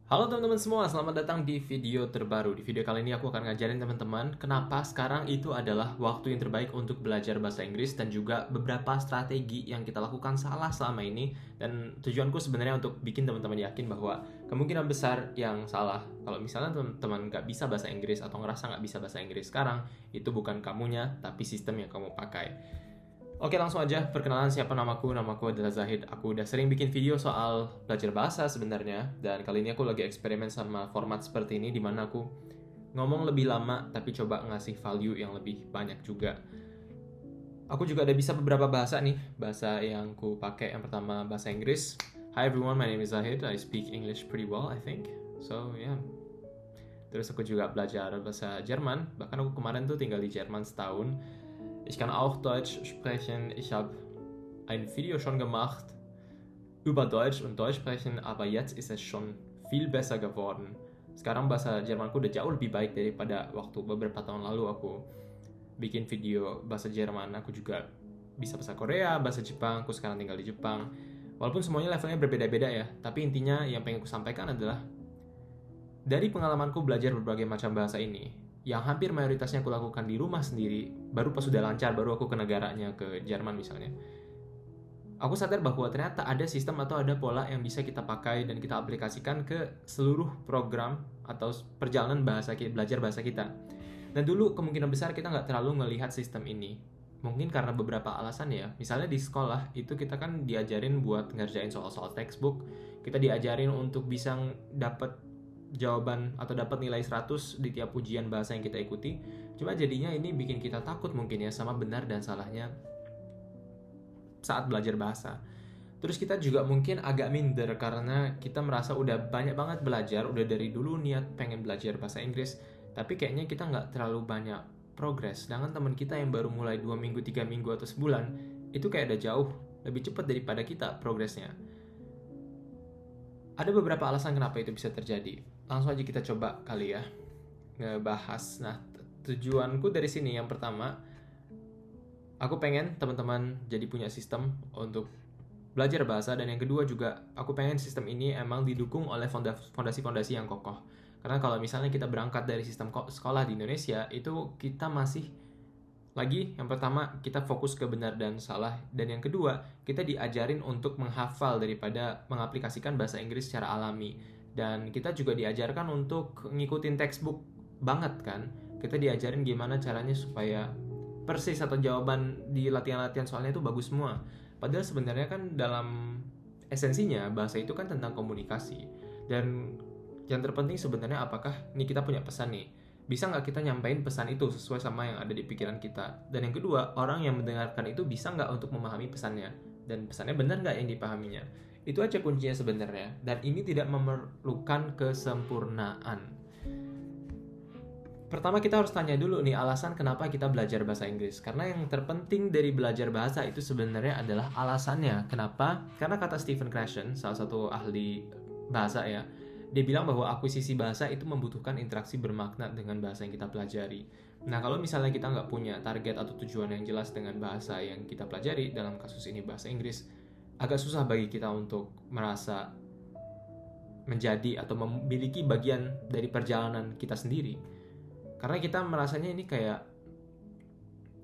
Halo teman-teman semua, selamat datang di video terbaru. Di video kali ini aku akan ngajarin teman-teman kenapa sekarang itu adalah waktu yang terbaik untuk belajar bahasa Inggris dan juga beberapa strategi yang kita lakukan salah selama ini. Dan tujuanku sebenarnya untuk bikin teman-teman yakin bahwa kemungkinan besar yang salah. Kalau misalnya teman-teman nggak bisa bahasa Inggris atau ngerasa nggak bisa bahasa Inggris sekarang, itu bukan kamunya, tapi sistem yang kamu pakai. Oke, langsung aja perkenalan siapa namaku. Namaku adalah Zahid. Aku udah sering bikin video soal belajar bahasa sebenarnya, dan kali ini aku lagi eksperimen sama format seperti ini di mana aku ngomong lebih lama tapi coba ngasih value yang lebih banyak juga. Aku juga ada bisa beberapa bahasa nih. Bahasa yang ku pakai yang pertama bahasa Inggris. Hi everyone, my name is Zahid. I speak English pretty well, I think. So, yeah. Terus aku juga belajar bahasa Jerman. Bahkan aku kemarin tuh tinggal di Jerman setahun. Ich kann auch Deutsch sprechen. Ich habe ein Video schon gemacht über Deutsch und Deutsch sprechen, aber jetzt ist es schon viel besser geworden. Sekarang bahasa Jermanku udah jauh lebih baik daripada waktu beberapa tahun lalu aku bikin video bahasa Jerman. Aku juga bisa bahasa Korea, bahasa Jepang. Aku sekarang tinggal di Jepang. Walaupun semuanya levelnya berbeda-beda ya, tapi intinya yang pengen aku sampaikan adalah dari pengalamanku belajar berbagai macam bahasa ini, yang hampir mayoritasnya aku lakukan di rumah sendiri, baru pas sudah lancar, baru aku ke negaranya, ke Jerman misalnya. Aku sadar bahwa ternyata ada sistem atau ada pola yang bisa kita pakai dan kita aplikasikan ke seluruh program atau perjalanan belajar bahasa kita. Dan dulu kemungkinan besar kita nggak terlalu ngelihat sistem ini. Mungkin karena beberapa alasan ya. Misalnya di sekolah itu kita kan diajarin buat ngerjain soal-soal textbook. Kita diajarin untuk bisa dapat jawaban atau dapat nilai 100 di tiap ujian bahasa yang kita ikuti. Cuma jadinya ini bikin kita takut mungkin ya sama benar dan salahnya saat belajar bahasa. Terus kita juga mungkin agak minder karena kita merasa udah banyak banget belajar, udah dari dulu niat pengen belajar bahasa Inggris, tapi kayaknya kita nggak terlalu banyak progres. Sedangkan teman kita yang baru mulai 2 minggu, 3 minggu, atau sebulan, itu kayak udah jauh lebih cepat daripada kita progresnya. Ada beberapa alasan kenapa itu bisa terjadi. Langsung aja kita coba kali ya ngebahas. Nah, tujuanku dari sini yang pertama, aku pengen teman-teman jadi punya sistem untuk belajar bahasa, dan yang kedua juga aku pengen sistem ini emang didukung oleh fondasi-fondasi yang kokoh. Karena kalau misalnya kita berangkat dari sistem sekolah di Indonesia, itu kita masih lagi, yang pertama kita fokus ke benar dan salah, dan yang kedua kita diajarin untuk menghafal daripada mengaplikasikan bahasa Inggris secara alami. Dan kita juga diajarkan untuk ngikutin textbook banget kan. Kita diajarin gimana caranya supaya persis atau jawaban di latihan-latihan soalnya itu bagus semua. Padahal sebenarnya kan dalam esensinya bahasa itu kan tentang komunikasi. Dan yang terpenting sebenarnya apakah ini kita punya pesan nih, bisa nggak kita nyampein pesan itu sesuai sama yang ada di pikiran kita. Dan yang kedua, orang yang mendengarkan itu bisa nggak untuk memahami pesannya, dan pesannya benar nggak yang dipahaminya. Itu aja kuncinya sebenarnya, dan ini tidak memerlukan kesempurnaan. Pertama kita harus tanya dulu nih alasan kenapa kita belajar bahasa Inggris. Karena yang terpenting dari belajar bahasa itu sebenarnya adalah alasannya. Kenapa? Karena kata Stephen Krashen, salah satu ahli bahasa ya, dia bilang bahwa akuisisi bahasa itu membutuhkan interaksi bermakna dengan bahasa yang kita pelajari. Nah, kalau misalnya kita nggak punya target atau tujuan yang jelas dengan bahasa yang kita pelajari, dalam kasus ini bahasa Inggris, agak susah bagi kita untuk merasa menjadi atau memiliki bagian dari perjalanan kita sendiri. Karena kita merasanya ini kayak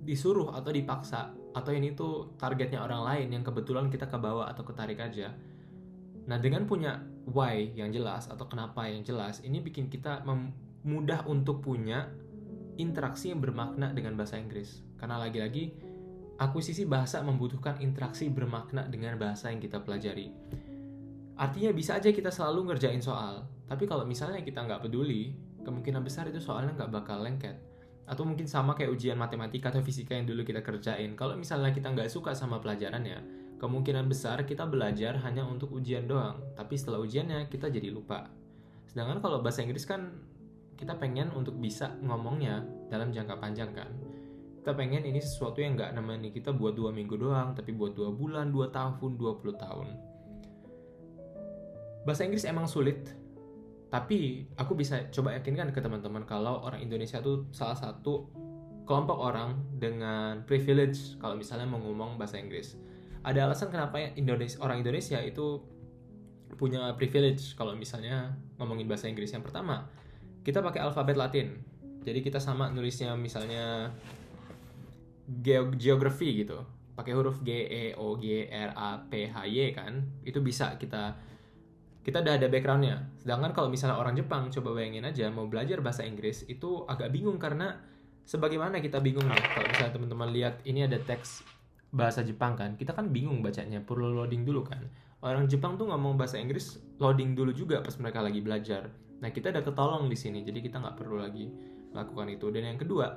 disuruh atau dipaksa, atau ini tuh targetnya orang lain yang kebetulan kita kebawa atau ketarik aja. Nah, dengan punya why yang jelas atau kenapa yang jelas, ini bikin kita mudah untuk punya interaksi yang bermakna dengan bahasa Inggris. Karena lagi-lagi, akuisisi bahasa membutuhkan interaksi bermakna dengan bahasa yang kita pelajari. Artinya bisa aja kita selalu ngerjain soal, tapi kalau misalnya kita nggak peduli, kemungkinan besar itu soalnya nggak bakal lengket. Atau mungkin sama kayak ujian matematika atau fisika yang dulu kita kerjain. Kalau misalnya kita nggak suka sama pelajarannya, kemungkinan besar kita belajar hanya untuk ujian doang, tapi setelah ujiannya kita jadi lupa. Sedangkan kalau bahasa Inggris kan kita pengen untuk bisa ngomongnya dalam jangka panjang kan. Kita pengen ini sesuatu yang nggak nemani kita buat 2 minggu doang, tapi buat 2 bulan, 2 tahun, 20 tahun. Bahasa Inggris emang sulit, tapi aku bisa coba yakinkan ke teman-teman kalau orang Indonesia tuh salah satu kelompok orang dengan privilege kalau misalnya mau ngomong bahasa Inggris. Ada alasan kenapa orang Indonesia itu punya privilege kalau misalnya ngomongin bahasa Inggris. Yang pertama, kita pakai alfabet Latin. Jadi kita sama nulisnya misalnya geografi gitu, pakai huruf G, E, O, G, R, A, P, H, Y kan. Itu bisa kita udah ada backgroundnya. Sedangkan kalau misalnya orang Jepang, coba bayangin aja mau belajar bahasa Inggris itu agak bingung, karena sebagaimana kita bingung nih kalau misalnya teman-teman lihat ini ada teks bahasa Jepang kan, kita kan bingung bacanya, perlu loading dulu kan. Orang Jepang tuh ngomong bahasa Inggris loading dulu juga pas mereka lagi belajar. Nah, kita udah ketolong di sini, jadi kita nggak perlu lagi melakukan itu. Dan yang kedua,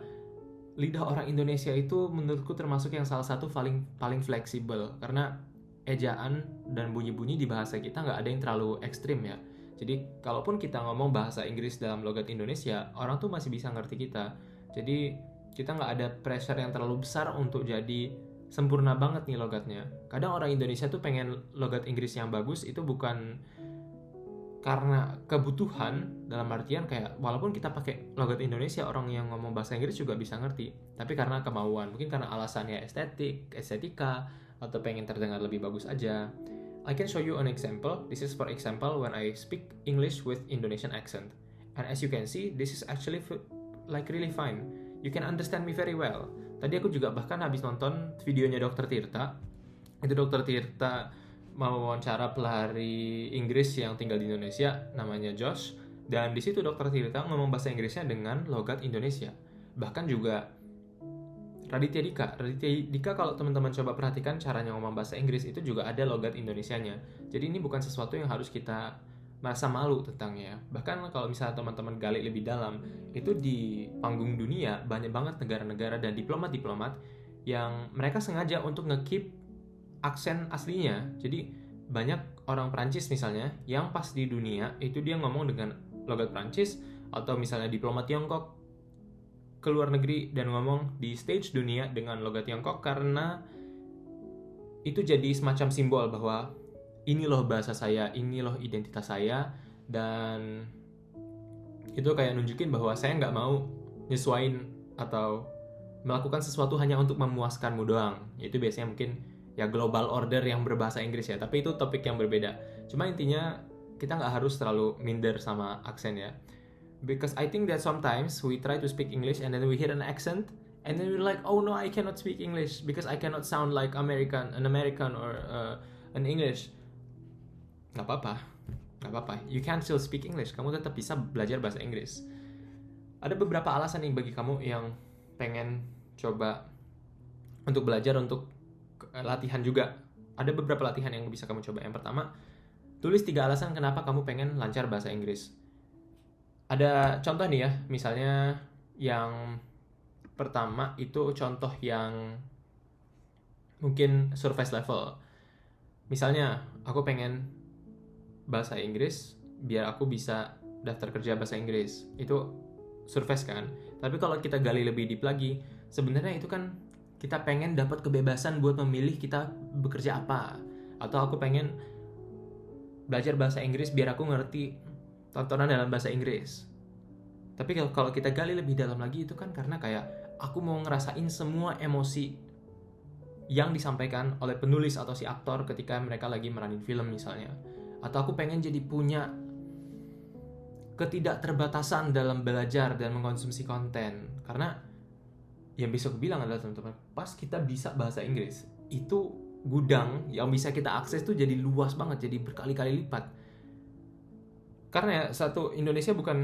lidah orang Indonesia itu menurutku termasuk yang salah satu paling fleksibel, karena ejaan dan bunyi-bunyi di bahasa kita nggak ada yang terlalu ekstrim ya. Jadi kalaupun kita ngomong bahasa Inggris dalam logat Indonesia, orang tuh masih bisa ngerti kita. Jadi kita nggak ada pressure yang terlalu besar untuk jadi sempurna banget nih logatnya. Kadang orang Indonesia tuh pengen logat Inggris yang bagus, itu bukan karena kebutuhan, dalam artian kayak walaupun kita pakai logat Indonesia, orang yang ngomong bahasa Inggris juga bisa ngerti, tapi karena kemauan, mungkin karena alasannya estetika, atau pengen terdengar lebih bagus aja. I can show you an example. This is for example when I speak English with Indonesian accent, and as you can see, this is actually like really fine. You can understand me very well. Tadi aku juga bahkan habis nonton videonya Dr. Tirta. Itu Dr. Tirta mau wawancara pelari Inggris yang tinggal di Indonesia, namanya Josh. Dan di situ Dr. Tirta ngomong bahasa Inggrisnya dengan logat Indonesia. Bahkan juga Raditya Dika kalau teman-teman coba perhatikan caranya ngomong bahasa Inggris itu juga ada logat Indonesianya. Jadi ini bukan sesuatu yang harus kita merasa malu tentangnya. Bahkan kalau misalnya teman-teman gali lebih dalam, itu di panggung dunia banyak banget negara-negara dan diplomat-diplomat yang mereka sengaja untuk nge-keep aksen aslinya. Jadi banyak orang Prancis misalnya yang pas di dunia itu dia ngomong dengan logat Prancis, atau misalnya diplomat Tiongkok ke luar negeri dan ngomong di stage dunia dengan logat Tiongkok, karena itu jadi semacam simbol bahwa ini loh bahasa saya, ini loh identitas saya, dan itu kayak nunjukin bahwa saya nggak mau nyesuain atau melakukan sesuatu hanya untuk memuaskanmu doang. Itu biasanya mungkin ya global order yang berbahasa Inggris ya, tapi itu topik yang berbeda. Cuma intinya kita nggak harus terlalu minder sama aksen ya. Because I think that sometimes we try to speak English and then we hear an accent and then we're like, oh no, I cannot speak English because I cannot sound like an American or an English. Nggak apa-apa. You can still speak English. Kamu tetap bisa belajar bahasa Inggris. Ada beberapa alasan nih bagi kamu yang pengen coba untuk belajar, untuk latihan juga. Ada beberapa latihan yang bisa kamu coba. Yang pertama, tulis 3 alasan kenapa kamu pengen lancar bahasa Inggris. Ada contoh nih ya, misalnya yang pertama itu contoh yang mungkin surface level. Misalnya, aku pengen bahasa Inggris biar aku bisa daftar kerja bahasa Inggris. Itu surface kan. Tapi kalau kita gali lebih deep lagi, sebenarnya itu kan kita pengen dapat kebebasan buat memilih kita bekerja apa. Atau aku pengen belajar bahasa Inggris biar aku ngerti tontonan dalam bahasa Inggris. Tapi kalau kita gali lebih dalam lagi, itu kan karena kayak aku mau ngerasain semua emosi yang disampaikan oleh penulis atau si aktor ketika mereka lagi meranin film misalnya. Atau aku pengen jadi punya ketidakterbatasan dalam belajar dan mengkonsumsi konten. Karena yang bisa aku bilang adalah teman-teman, pas kita bisa bahasa Inggris, itu gudang yang bisa kita akses tuh jadi luas banget, jadi berkali-kali lipat. Karena ya, Indonesia bukan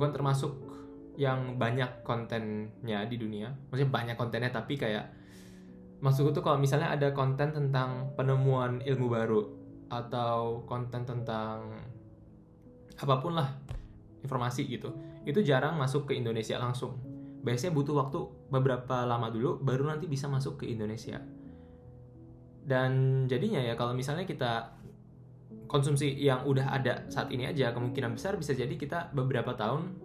termasuk yang banyak kontennya di dunia. Maksudnya banyak kontennya, tapi kayak maksudku tuh kalau misalnya ada konten tentang penemuan ilmu baru atau konten tentang apapun lah, informasi gitu, itu jarang masuk ke Indonesia langsung. Biasanya butuh waktu beberapa lama dulu baru nanti bisa masuk ke Indonesia. Dan jadinya ya kalau misalnya kita konsumsi yang udah ada saat ini aja, kemungkinan besar bisa jadi kita beberapa tahun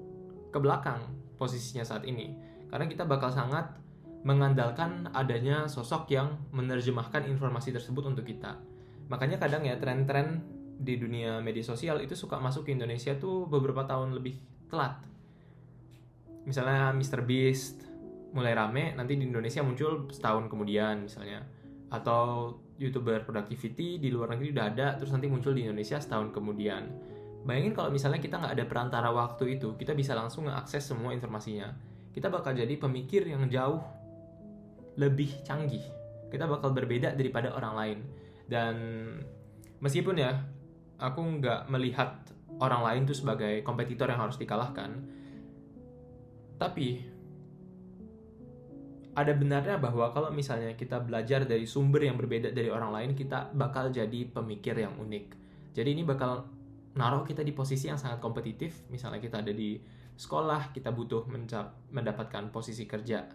ke belakang posisinya saat ini. Karena kita bakal sangat mengandalkan adanya sosok yang menerjemahkan informasi tersebut untuk kita. Makanya kadang ya tren-tren di dunia media sosial itu suka masuk ke Indonesia tuh beberapa tahun lebih telat. Misalnya Mr. Beast mulai rame, nanti di Indonesia muncul setahun kemudian misalnya. Atau YouTuber productivity di luar negeri udah ada, terus nanti muncul di Indonesia setahun kemudian. Bayangin kalau misalnya kita nggak ada perantara waktu itu, kita bisa langsung ngeakses semua informasinya. Kita bakal jadi pemikir yang jauh lebih canggih. Kita bakal berbeda daripada orang lain. Dan meskipun ya, aku nggak melihat orang lain tuh sebagai kompetitor yang harus dikalahkan, tapi ada benarnya bahwa kalau misalnya kita belajar dari sumber yang berbeda dari orang lain, kita bakal jadi pemikir yang unik. Jadi ini bakal naruh kita di posisi yang sangat kompetitif. Misalnya kita ada di sekolah, kita butuh mendapatkan posisi kerja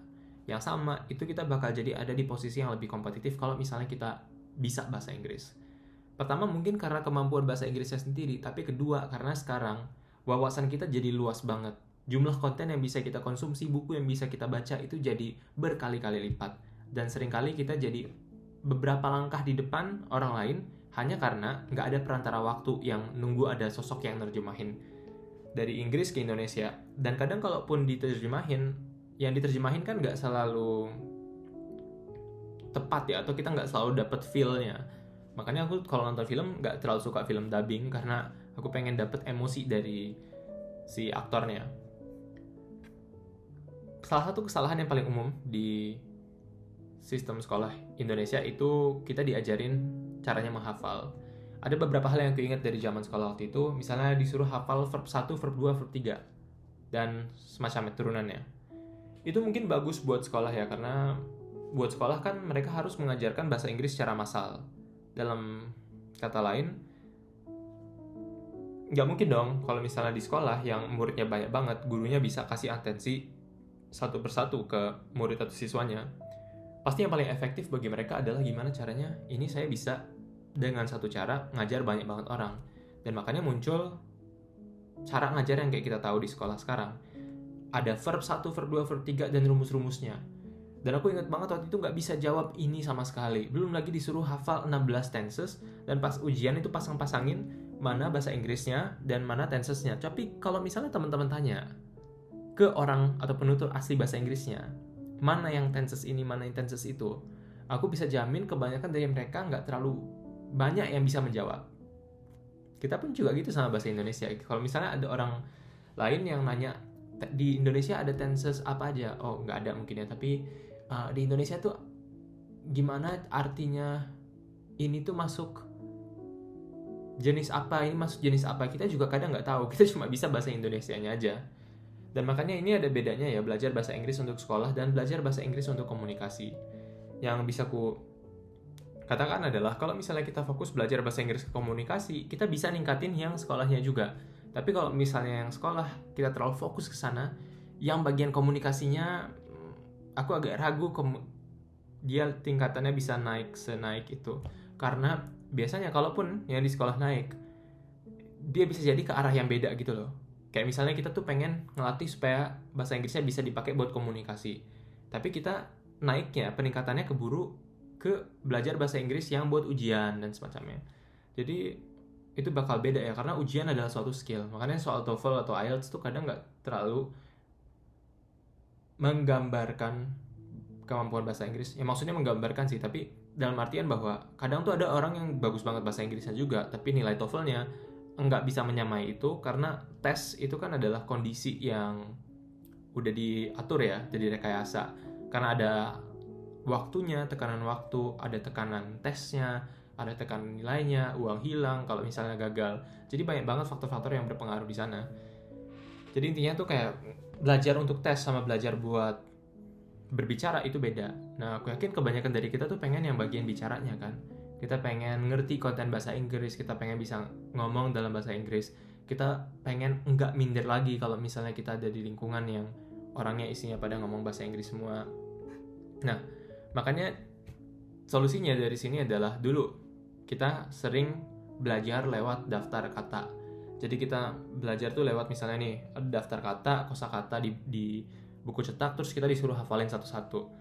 yang sama, itu kita bakal jadi ada di posisi yang lebih kompetitif kalau misalnya kita bisa bahasa Inggris. Pertama mungkin karena kemampuan bahasa Inggrisnya sendiri, tapi kedua karena sekarang wawasan kita jadi luas banget. Jumlah konten yang bisa kita konsumsi, buku yang bisa kita baca itu jadi berkali-kali lipat. Dan seringkali kita jadi beberapa langkah di depan orang lain hanya karena nggak ada perantara waktu yang nunggu ada sosok yang nerjemahin dari Inggris ke Indonesia. Dan kadang kalaupun diterjemahin, yang diterjemahin kan nggak selalu tepat ya, atau kita nggak selalu dapet feel-nya. Makanya aku kalau nonton film nggak terlalu suka film dubbing, karena aku pengen dapet emosi dari si aktornya. Salah satu kesalahan yang paling umum di sistem sekolah Indonesia itu kita diajarin caranya menghafal. Ada beberapa hal yang aku ingat dari zaman sekolah waktu itu, misalnya disuruh hafal verb 1, verb 2, verb 3, dan semacamnya turunannya. Itu mungkin bagus buat sekolah ya, karena buat sekolah kan mereka harus mengajarkan bahasa Inggris secara massal. Dalam kata lain, nggak mungkin dong kalau misalnya di sekolah yang muridnya banyak banget, gurunya bisa kasih atensi satu persatu ke murid atau siswanya. Pasti yang paling efektif bagi mereka adalah gimana caranya ini saya bisa dengan satu cara ngajar banyak banget orang. Dan makanya muncul cara ngajar yang kayak kita tahu di sekolah sekarang. Ada verb 1, verb 2, verb 3, dan rumus-rumusnya. Dan aku ingat banget waktu itu nggak bisa jawab ini sama sekali. Belum lagi disuruh hafal 16 tenses, dan pas ujian itu pasang-pasangin mana bahasa Inggrisnya dan mana tensesnya. Tapi kalau misalnya teman-teman tanya ke orang atau penutur asli bahasa Inggrisnya, mana yang tenses ini, mana yang tenses itu, aku bisa jamin kebanyakan dari mereka nggak terlalu banyak yang bisa menjawab. Kita pun juga gitu sama bahasa Indonesia. Kalau misalnya ada orang lain yang nanya, di Indonesia ada tenses apa aja? Oh, nggak ada mungkin ya, tapi di Indonesia tuh gimana artinya, ini tuh masuk jenis apa, ini masuk jenis apa, kita juga kadang nggak tahu. Kita cuma bisa bahasa Indonesianya aja. Dan makanya ini ada bedanya ya, belajar bahasa Inggris untuk sekolah dan belajar bahasa Inggris untuk komunikasi. Yang bisa ku katakan adalah kalau misalnya kita fokus belajar bahasa Inggris ke komunikasi, kita bisa ningkatin yang sekolahnya juga. Tapi kalau misalnya yang sekolah kita terlalu fokus ke sana, yang bagian komunikasinya aku agak ragu dia tingkatannya bisa naik senaik itu. Karena biasanya kalaupun yang di sekolah naik, dia bisa jadi ke arah yang beda gitu loh. Kayak misalnya kita tuh pengen ngelatih supaya bahasa Inggrisnya bisa dipakai buat komunikasi, tapi kita naiknya, peningkatannya keburu ke belajar bahasa Inggris yang buat ujian dan semacamnya. Jadi itu bakal beda ya, karena ujian adalah suatu skill. Makanya soal TOEFL atau IELTS tuh kadang nggak terlalu menggambarkan kemampuan bahasa Inggris. Ya maksudnya menggambarkan sih, tapi dalam artian bahwa kadang tuh ada orang yang bagus banget bahasa Inggrisnya juga, tapi nilai TOEFL-nya nggak bisa menyamai itu, karena tes itu kan adalah kondisi yang udah diatur ya, jadi rekayasa. Karena ada waktunya, tekanan waktu, ada tekanan tesnya, ada tekanan nilainya, uang hilang kalau misalnya gagal. Jadi banyak banget faktor-faktor yang berpengaruh di sana. Jadi intinya tuh kayak belajar untuk tes sama belajar buat berbicara itu beda. Nah, aku yakin kebanyakan dari kita tuh pengen yang bagian bicaranya kan. Kita pengen ngerti konten bahasa Inggris, kita pengen bisa ngomong dalam bahasa Inggris, kita pengen nggak minder lagi kalau misalnya kita ada di lingkungan yang orangnya isinya pada ngomong bahasa Inggris semua. Nah, makanya solusinya dari sini adalah dulu kita sering belajar lewat daftar kata. Jadi kita belajar tuh lewat misalnya nih, daftar kata, kosakata di buku cetak, terus kita disuruh hafalin satu-satu.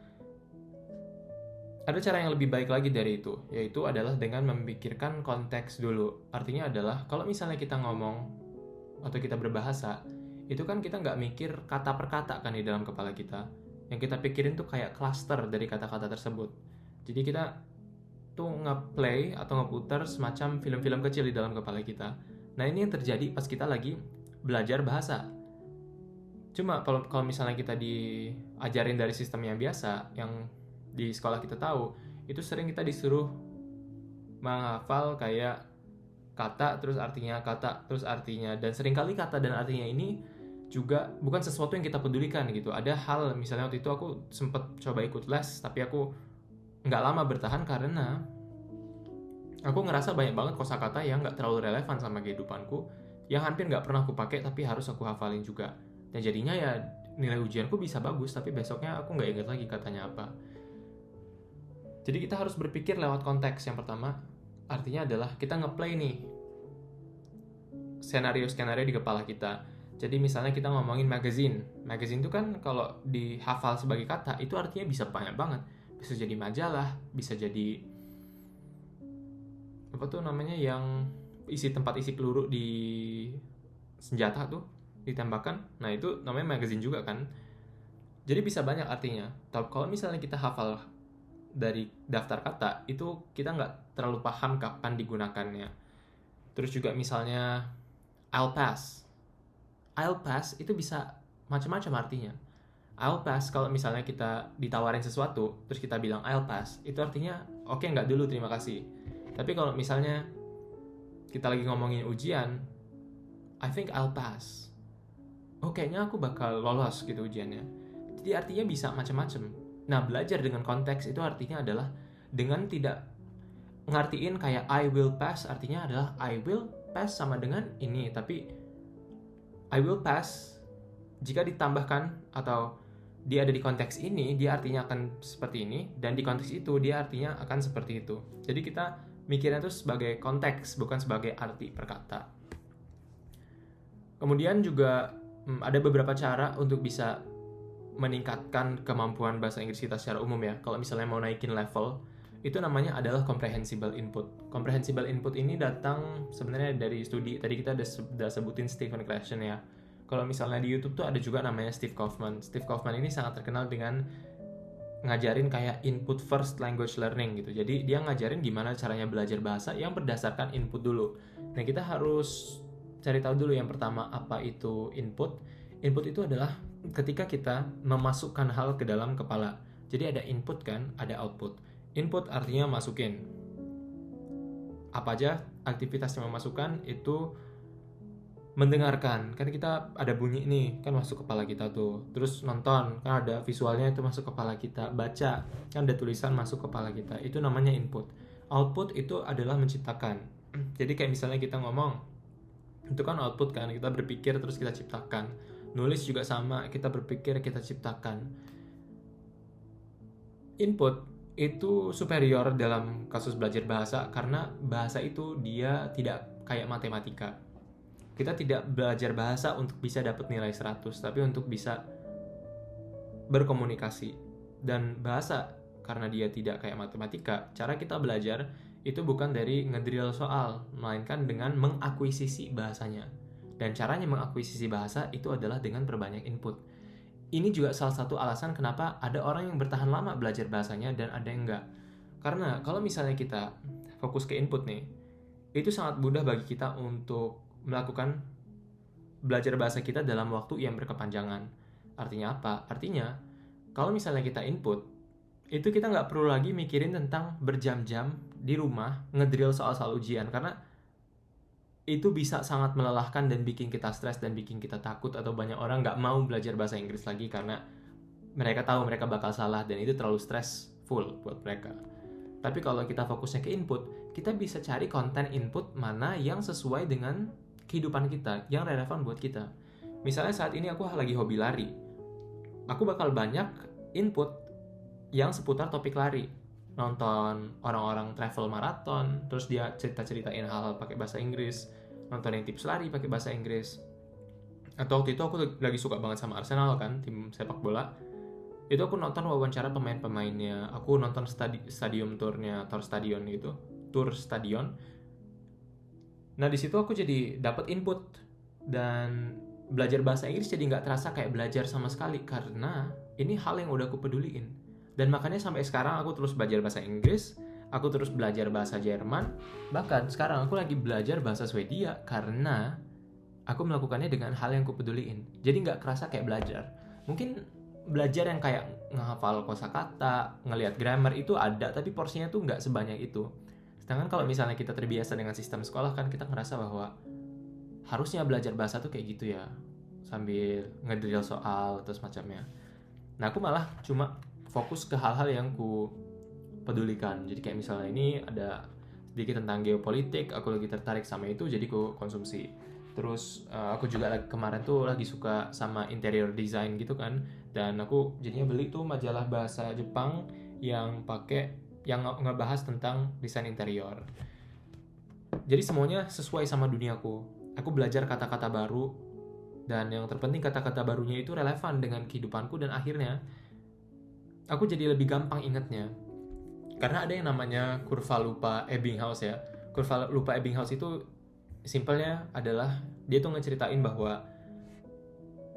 Ada cara yang lebih baik lagi dari itu, yaitu adalah dengan memikirkan konteks dulu. Artinya adalah, kalau misalnya kita ngomong atau kita berbahasa, itu kan kita nggak mikir kata per kata kan di dalam kepala kita. Yang kita pikirin tuh kayak cluster dari kata-kata tersebut. Jadi kita tuh nge-play atau ngeputar semacam film-film kecil di dalam kepala kita. Nah, ini yang terjadi pas kita lagi belajar bahasa. Cuma kalau misalnya kita diajarin dari sistem yang biasa, yang di sekolah kita tahu, itu sering kita disuruh menghafal kayak kata terus artinya, kata terus artinya, dan seringkali kata dan artinya ini juga bukan sesuatu yang kita pedulikan gitu. Ada hal, misalnya waktu itu aku sempet coba ikut les, tapi aku nggak lama bertahan karena aku ngerasa banyak banget kosakata yang nggak terlalu relevan sama kehidupanku, yang hampir nggak pernah aku pakai tapi harus aku hafalin juga. Dan jadinya ya nilai ujianku bisa bagus, tapi besoknya aku nggak ingat lagi katanya apa. Jadi kita harus berpikir lewat konteks. Yang pertama, artinya adalah kita nge-play nih skenario-skenario di kepala kita. Jadi misalnya kita ngomongin magazine. Magazine itu kan kalau dihafal sebagai kata, itu artinya bisa banyak banget. Bisa jadi majalah, bisa jadi apa tuh namanya yang tempat isi peluru di senjata tuh ditembakkan. Nah, itu namanya magazine juga kan. Jadi bisa banyak artinya. Tapi kalau misalnya kita hafal dari daftar kata, itu kita nggak terlalu paham kapan digunakannya. Terus juga misalnya I'll pass itu bisa macam-macam artinya. I'll pass, kalau misalnya kita ditawarin sesuatu terus kita bilang I'll pass, itu artinya oke, nggak dulu, terima kasih. Tapi kalau misalnya kita lagi ngomongin ujian, I think I'll pass, kayaknya aku bakal lolos gitu ujiannya. Jadi artinya bisa macam-macam. Nah, belajar dengan konteks itu artinya adalah dengan tidak ngartiin kayak I will pass, artinya adalah I will pass sama dengan ini, tapi I will pass jika ditambahkan atau dia ada di konteks ini, dia artinya akan seperti ini, dan di konteks itu dia artinya akan seperti itu. Jadi kita mikirnya itu sebagai konteks, bukan sebagai arti per kata. Kemudian juga ada beberapa cara untuk bisa meningkatkan kemampuan bahasa Inggris kita secara umum ya. Kalau misalnya mau naikin level, itu namanya adalah comprehensible input. Comprehensible input ini datang sebenarnya dari studi. Tadi kita udah sebutin Stephen Krashen ya. Kalau misalnya di YouTube tuh ada juga namanya Steve Kaufman. Steve Kaufman ini sangat terkenal dengan ngajarin kayak input first language learning gitu. Jadi dia ngajarin gimana caranya belajar bahasa yang berdasarkan input dulu. Nah, kita harus cari tahu dulu yang pertama apa itu input. Input itu adalah ketika kita memasukkan hal ke dalam kepala. Jadi ada input kan, ada output. Input artinya masukin. Apa aja aktivitas yang memasukkan itu mendengarkan. Kan kita ada bunyi nih, kan masuk kepala kita tuh. Terus nonton, kan ada visualnya itu masuk kepala kita. Baca, kan ada tulisan masuk kepala kita. Itu namanya input. Output itu adalah menciptakan. Jadi kayak misalnya kita ngomong, itu kan output kan, kita berpikir terus kita ciptakan. Nulis juga sama, kita berpikir kita ciptakan. Input itu superior dalam kasus belajar bahasa karena bahasa itu dia tidak kayak matematika. Kita tidak belajar bahasa untuk bisa dapat nilai 100, tapi untuk bisa berkomunikasi. Dan bahasa, karena dia tidak kayak matematika, cara kita belajar itu bukan dari ngedrill soal, melainkan dengan mengakuisisi bahasanya. Dan caranya mengakuisisi bahasa itu adalah dengan perbanyak input. Ini juga salah satu alasan kenapa ada orang yang bertahan lama belajar bahasanya dan ada yang enggak. Karena kalau misalnya kita fokus ke input nih, itu sangat mudah bagi kita untuk melakukan belajar bahasa kita dalam waktu yang berkepanjangan. Artinya apa? Artinya, kalau misalnya kita input, itu kita nggak perlu lagi mikirin tentang berjam-jam di rumah ngedrill soal-soal ujian, karena itu bisa sangat melelahkan dan bikin kita stres dan bikin kita takut, atau banyak orang nggak mau belajar bahasa Inggris lagi karena mereka tahu mereka bakal salah dan itu terlalu stressful buat mereka. Tapi kalau kita fokusnya ke input, kita bisa cari konten input mana yang sesuai dengan kehidupan kita, yang relevan buat kita. Misalnya saat ini aku lagi hobi lari, aku bakal banyak input yang seputar topik lari. Nonton orang-orang travel maraton, terus dia cerita-ceritain hal-hal pakai bahasa Inggris, nonton yang tips lari pakai bahasa Inggris. Atau waktu itu aku lagi suka banget sama Arsenal kan, tim sepak bola. Itu aku nonton wawancara pemain-pemainnya, aku nonton stadium tournya, tour stadion gitu, tour stadion. Nah di situ aku jadi dapat input dan belajar bahasa Inggris jadi nggak terasa kayak belajar sama sekali karena ini hal yang udah aku peduliin. Dan makanya sampai sekarang aku terus belajar bahasa Inggris. aku terus belajar bahasa Jerman, bahkan sekarang aku lagi belajar bahasa Swedia karena aku melakukannya dengan hal yang kupeduliin. Jadi nggak kerasa kayak belajar. Mungkin belajar yang kayak ngehafal kosakata, ngelihat grammar itu ada, tapi porsinya tuh nggak sebanyak itu. Sedangkan kalau misalnya kita terbiasa dengan sistem sekolah kan kita ngerasa bahwa harusnya belajar bahasa tuh kayak gitu ya, sambil ngedrill soal atau semacamnya. Nah aku malah cuma fokus ke hal-hal yang ku pedulikan. Jadi kayak misalnya ini ada sedikit tentang geopolitik, aku lagi tertarik sama itu, jadi ku konsumsi. Terus aku juga kemarin tuh lagi suka sama interior design gitu kan, dan aku jadinya beli tuh majalah bahasa Jepang yang ngebahas tentang desain interior. Jadi semuanya sesuai sama duniaku. Aku belajar kata-kata baru, dan yang terpenting kata-kata barunya itu relevan dengan kehidupanku, dan akhirnya aku jadi lebih gampang ingatnya. Karena ada yang namanya kurva lupa Ebbinghaus ya. Kurva lupa Ebbinghaus itu simpelnya adalah dia tuh ngeceritain bahwa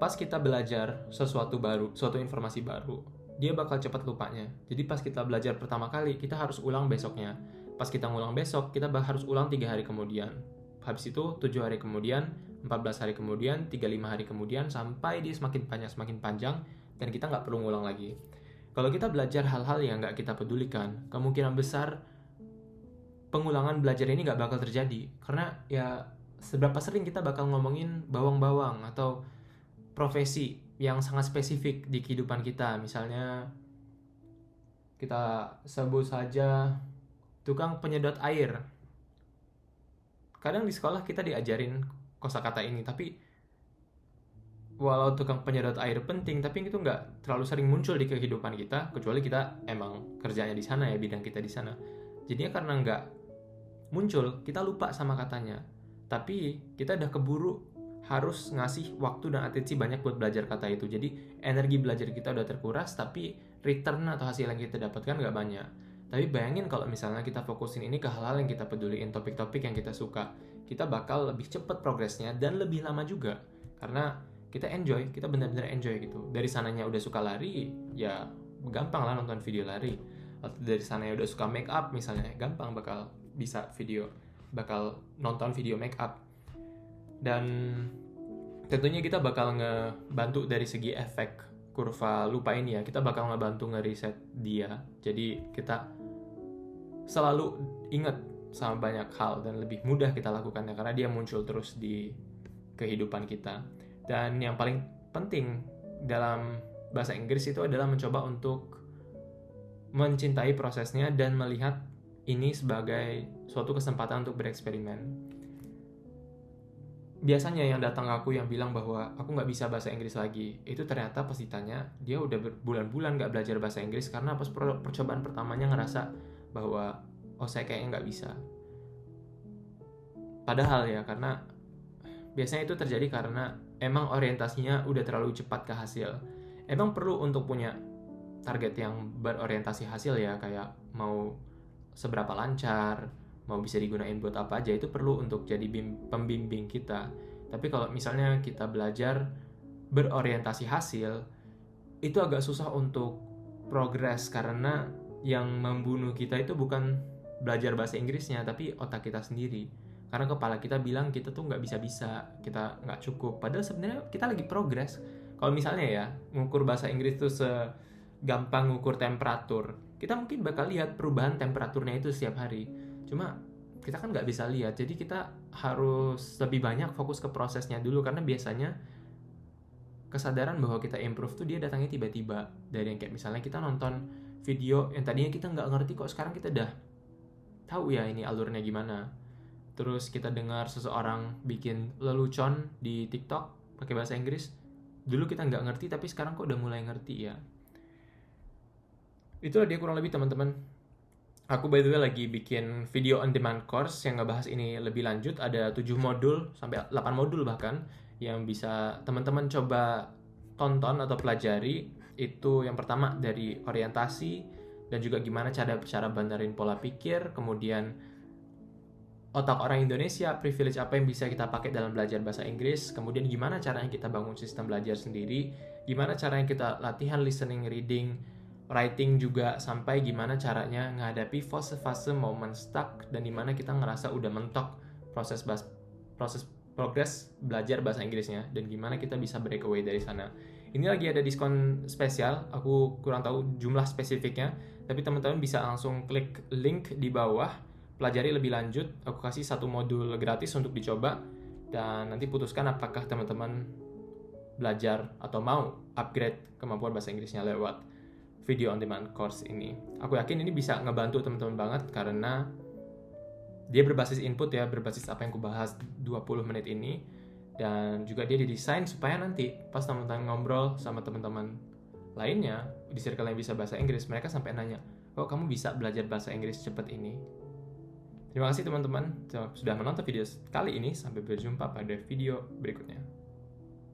pas kita belajar sesuatu baru, suatu informasi baru, dia bakal cepat lupanya. Jadi pas kita belajar pertama kali, kita harus ulang besoknya. Pas kita ngulang besok, kita harus ulang 3 hari kemudian. Habis itu 7 hari kemudian, 14 hari kemudian, 35 hari kemudian, sampai dia semakin panjang, dan kita nggak perlu ngulang lagi. Kalau kita belajar hal-hal yang nggak kita pedulikan, kemungkinan besar pengulangan belajar ini nggak bakal terjadi. Karena ya seberapa sering kita bakal ngomongin bawang-bawang atau profesi yang sangat spesifik di kehidupan kita. Misalnya kita sebut saja tukang penyedot air. Kadang di sekolah kita diajarin kosakata ini, tapi walau tukang penyedot air penting, tapi itu nggak terlalu sering muncul di kehidupan kita, kecuali kita emang kerjanya di sana ya, bidang kita di sana. Jadinya karena nggak muncul, kita lupa sama katanya. Tapi kita udah keburu harus ngasih waktu dan atensi banyak buat belajar kata itu. Jadi energi belajar kita udah terkuras, tapi return atau hasil yang kita dapatkan nggak banyak. Tapi bayangin kalau misalnya kita fokusin ini ke hal-hal yang kita peduliin, topik-topik yang kita suka, kita bakal lebih cepat progresnya dan lebih lama juga. Karena kita enjoy, kita benar-benar enjoy gitu. Dari sananya udah suka lari, ya gampang lah nonton video lari. Atau dari sananya udah suka make up misalnya, gampang bakal bakal nonton video make up. Dan tentunya kita bakal ngebantu dari segi efek kurva lupa ini ya. Kita bakal ngebantu ngereset dia. Jadi kita selalu ingat sama banyak hal dan lebih mudah kita lakukannya karena dia muncul terus di kehidupan kita. Dan yang paling penting dalam bahasa Inggris itu adalah mencoba untuk mencintai prosesnya dan melihat ini sebagai suatu kesempatan untuk bereksperimen. Biasanya yang datang ke aku yang bilang bahwa aku nggak bisa bahasa Inggris lagi, itu ternyata pas ditanya, dia udah berbulan-bulan nggak belajar bahasa Inggris karena pas percobaan pertamanya ngerasa bahwa saya kayaknya nggak bisa. Padahal ya, karena biasanya itu terjadi karena emang orientasinya udah terlalu cepat ke hasil. Emang perlu untuk punya target yang berorientasi hasil ya, kayak mau seberapa lancar, mau bisa digunain buat apa aja, itu perlu untuk jadi pembimbing kita. Tapi kalau misalnya kita belajar berorientasi hasil, itu agak susah untuk progres karena yang membunuh kita itu bukan belajar bahasa Inggrisnya, tapi otak kita sendiri. Karena kepala kita bilang kita tuh nggak bisa-bisa, kita nggak cukup. Padahal sebenarnya kita lagi progres. Kalau misalnya ya, ngukur bahasa Inggris tuh segampang ngukur temperatur, kita mungkin bakal lihat perubahan temperaturnya itu setiap hari. Cuma kita kan nggak bisa lihat, jadi kita harus lebih banyak fokus ke prosesnya dulu. Karena biasanya kesadaran bahwa kita improve tuh dia datangnya tiba-tiba. Dari yang kayak misalnya kita nonton video yang tadinya kita nggak ngerti kok sekarang kita udah tahu ya ini alurnya gimana. Terus kita dengar seseorang bikin lelucon di TikTok pakai bahasa Inggris. Dulu kita nggak ngerti, tapi sekarang kok udah mulai ngerti ya. Itulah dia kurang lebih teman-teman. Aku by the way lagi bikin video on demand course yang ngebahas ini lebih lanjut. Ada 7 modul, sampai 8 modul bahkan, yang bisa teman-teman coba tonton atau pelajari. Itu yang pertama dari orientasi, dan juga gimana cara benerin pola pikir, kemudian otak orang Indonesia, privilege apa yang bisa kita pakai dalam belajar bahasa Inggris, kemudian gimana caranya kita bangun sistem belajar sendiri, gimana caranya kita latihan listening, reading, writing juga, sampai gimana caranya menghadapi fase-fase momen stuck dan dimana kita ngerasa udah mentok proses progres belajar bahasa Inggrisnya, dan gimana kita bisa breakaway dari sana. Ini lagi ada diskon spesial, aku kurang tahu jumlah spesifiknya, tapi teman-teman bisa langsung klik link di bawah, pelajari lebih lanjut. Aku kasih 1 modul gratis untuk dicoba, dan nanti putuskan apakah teman-teman belajar atau mau upgrade kemampuan bahasa Inggrisnya lewat video on demand course ini. Aku yakin ini bisa ngebantu teman-teman banget, karena dia berbasis input ya, berbasis apa yang aku bahas 20 menit ini, dan juga dia didesain supaya nanti pas teman-teman ngobrol sama teman-teman lainnya di circle yang bisa bahasa Inggris, mereka sampai nanya, "Oh, kamu bisa belajar bahasa Inggris cepat ini?" Terima kasih teman-teman sudah menonton video kali ini. Sampai berjumpa pada video berikutnya.